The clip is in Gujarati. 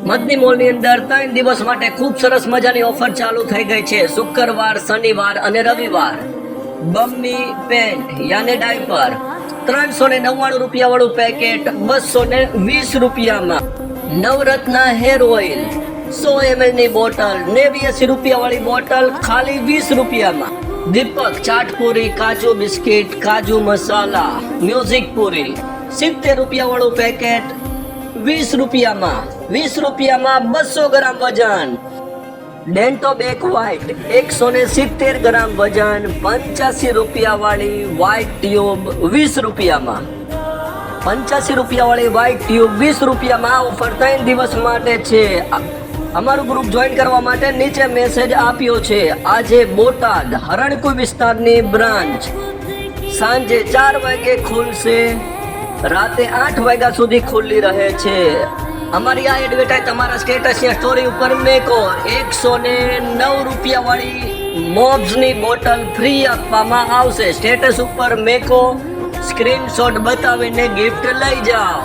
મદની મોલની અંદર 3 દિવસ માટે ખૂબ સરસ મજાની ઓફર ચાલુ થઈ ગઈ છે. શુક્રવાર, શનિવાર અને રવિવાર. બમ્મી પેન્ટ યાને ડાયપર 399 રૂપિયા વાળું પેકેટ 220 રૂપિયામાં. નવરત્ના હેર ઓઇલ 100 ml ની બોટલ 89 રૂપિયા વાળી બોટલ ખાલી 20 રૂપિયામાં. દીપક ચાટપુરી, કાજુ બિસ્કિટ, કાજુ મસાલા, મ્યુઝિક પૂરી 70 રૂપિયા વાળું પેકેટ 20 રૂપિયામાં. 20 રૂપિયામાં 200 ગ્રામ વજન. ડેન્ટો બેક વ્હાઇટ 170 ગ્રામ વજન 85 રૂપિયા વાળી વ્હાઇટ ટ્યુબ 20 રૂપિયામાં. 85 રૂપિયા વાળી વ્હાઇટ ટ્યુબ 20 રૂપિયામાં. ઓફર 3 દિવસ માટે છે. અમારું ગ્રુપ જોઈન કરવા માટે નીચે મેસેજ આપ્યો છે. આજે બોટાદ હરણકુઈ વિસ્તારની બ્રાન્ચ સાંજે 4 વાગે ખુલશે, રાતે 8 વાગ્યા સુધી ખુલ્લી રહે છે. અમારી આ એડવર્ટાઈઝ તમારા સ્ટેટસ યા સ્ટોરી ઉપર મેકો. 109 રૂપિયા વાળી મોબ્સની બોટલ ફ્રી આપવામાં આવશે. સ્ટેટસ ઉપર મેકો, સ્ક્રીનશોટ બતાવીને ગિફ્ટ લઈ જાઓ.